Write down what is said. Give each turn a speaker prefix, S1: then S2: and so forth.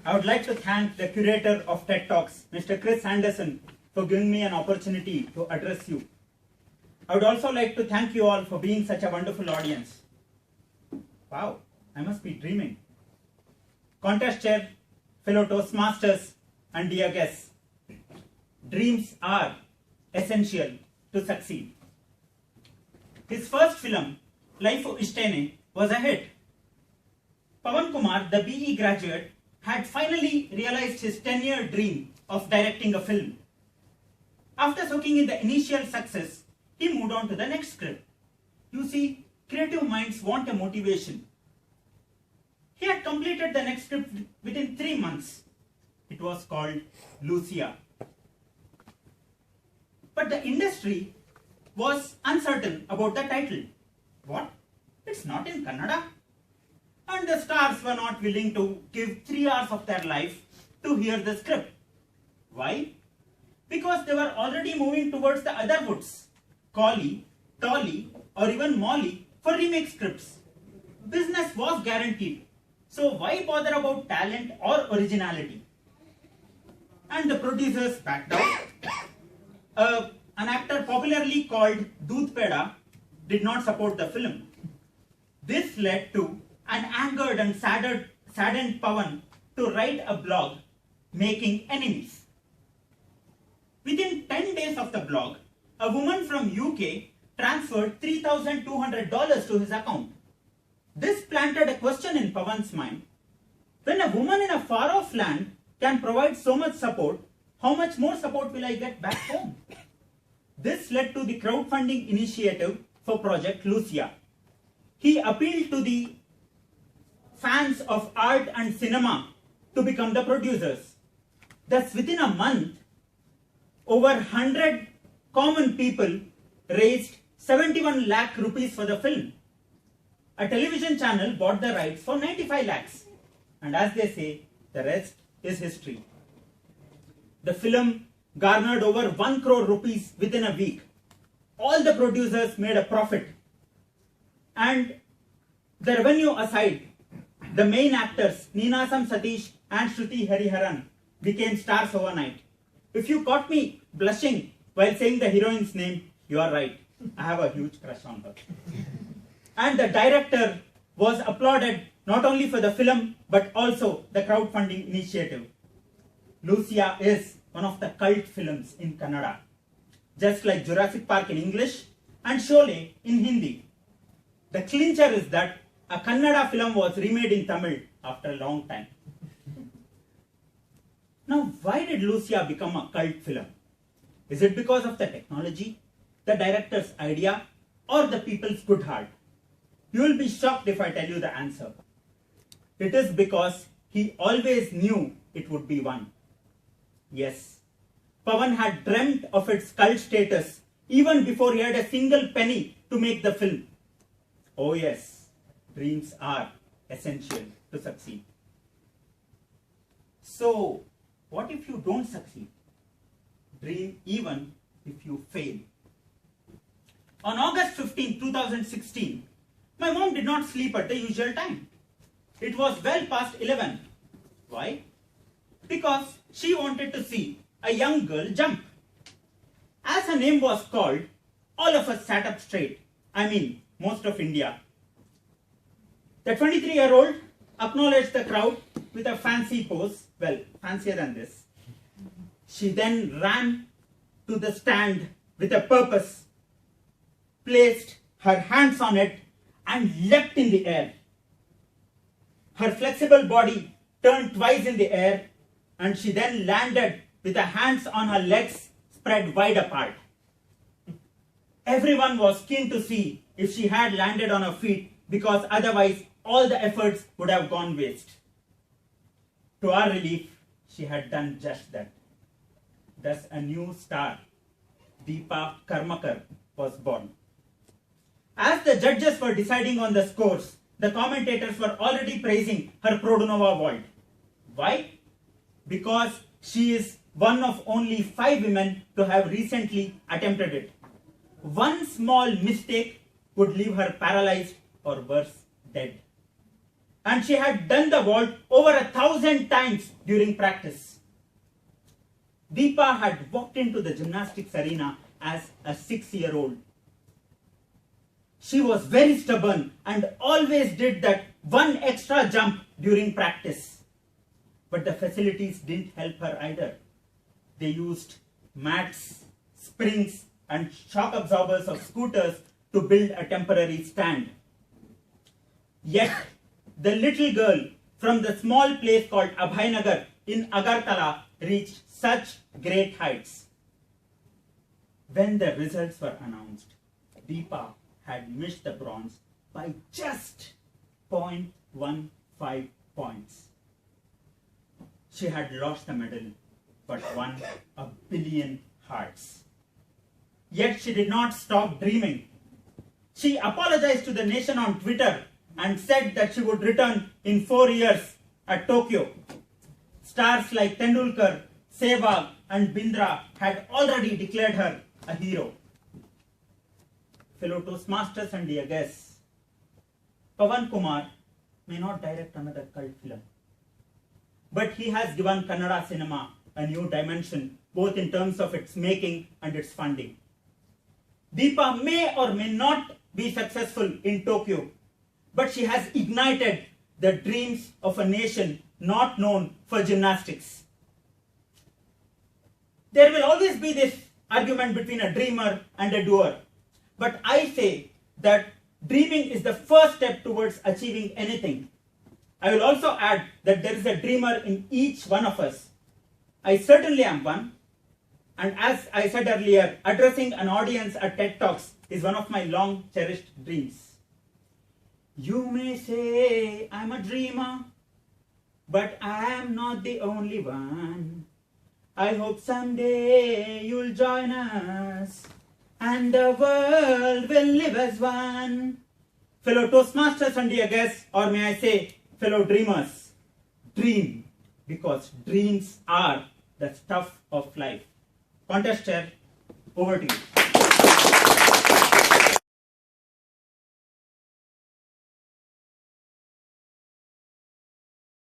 S1: I would like to thank the curator of TED Talks, Mr. Chris Anderson, for giving me an opportunity to address you. I would also like to thank you all for being such a wonderful audience. Wow, I must be dreaming. Contest chair, fellow Toastmasters, and dear guests, dreams are essential to succeed. His first film, Life of Ishtene, was a hit. Pawan Kumar, the BE graduate, had finally realized his 10-year dream of directing a film. After soaking in the initial success, he moved on to the next script. You see, creative minds want a motivation. He had completed the next script within 3 months. It was called Lucia. But the industry was uncertain about the title. What? It's not in Kannada? And the stars were not willing to give 3 hours of their life to hear the script. Why? Because they were already moving towards the other woods, Collie, Tolly, or even Molly for remake scripts. Business was guaranteed, so why bother about talent or originality? And the producers backed out. An actor popularly called Doodh Peda did not support the film. This led to an angered and saddened Pawan to write a blog, Making Enemies. Within 10 days of the blog, a woman from UK transferred $3,200 to his account. This planted a question in Pawan's mind. When a woman in a far-off land can provide so much support, how much more support will I get back home? This led to the crowdfunding initiative for Project Lucia. He appealed to the fans of art and cinema to become the producers. Thus, within a month, over 100 common people raised 71 lakh rupees for the film. A television channel bought the rights for 95 lakhs. And as they say, the rest is history. The film garnered over 1 crore rupees within a week. All the producers made a profit. And the revenue aside, the main actors, Ninasam Satish and Shruti Hariharan, became stars overnight. If you caught me blushing while saying the heroine's name, you are right. I have a huge crush on her. And the director was applauded not only for the film, but also the crowdfunding initiative. Lucia is one of the cult films in Kannada, just like Jurassic Park in English and Sholay in Hindi. The clincher is that a Kannada film was remade in Tamil after a long time. Now, why did Lucia become a cult film? Is it because of the technology, the director's idea, or the people's good heart? You will be shocked if I tell you the answer. It is because he always knew it would be one. Yes, Pawan had dreamt of its cult status even before he had a single penny to make the film. Oh yes, dreams are essential to succeed. So, what if you don't succeed? Dream even if you fail. On August 15, 2016, my mom did not sleep at the usual time. It was well past 11. Why? Because she wanted to see a young girl jump. As her name was called, all of us sat up straight. I mean, most of India. The 23-year-old acknowledged the crowd with a fancy pose, well, fancier than this. She then ran to the stand with a purpose, placed her hands on it, and leapt in the air. Her flexible body turned twice in the air, and she then landed with her hands on her legs spread wide apart. Everyone was keen to see if she had landed on her feet, because otherwise all the efforts would have gone waste. To our relief, she had done just that. Thus a new star, Deepa Karmakar, was born. As the judges were deciding on the scores, the commentators were already praising her Produnova vault. Why? Because she is one of only 5 women to have recently attempted it. One small mistake would leave her paralyzed or worse, dead. and she had done the vault over 1,000 times during practice. Deepa had walked into the gymnastics arena as a 6-year-old. She was very stubborn and always did that one extra jump during practice. But the facilities didn't help her either. They used mats, springs, and shock absorbers of scooters to build a temporary stand. Yet, the little girl from the small place called Abhaynagar in Agartala reached such great heights. When the results were announced, Deepa had missed the bronze by just 0.15 points. She had lost the medal but won 1 billion hearts. Yet she did not stop dreaming. She apologized to the nation on Twitter and said that she would return in 4 years at Tokyo. Stars like Tendulkar, Sehwag and Bindra had already declared her a hero. Fellow Toastmasters and dear guests, Pawan Kumar may not direct another cult film, but he has given Kannada cinema a new dimension, both in terms of its making and its funding. Deepa may or may not be successful in Tokyo, but she has ignited the dreams of a nation not known for gymnastics. There will always be this argument between a dreamer and a doer, but I say that dreaming is the first step towards achieving anything. I will also add that there is a dreamer in each one of us. I certainly am one, and as I said earlier, addressing an audience at TED Talks is one of my long cherished dreams. You may say I'm a dreamer, but I am not the only one. I hope someday you'll join us and the world will live as one. Fellow Toastmasters and dear guests, or may I say fellow dreamers, dream, because dreams are the stuff of life. Contest chair, over to you.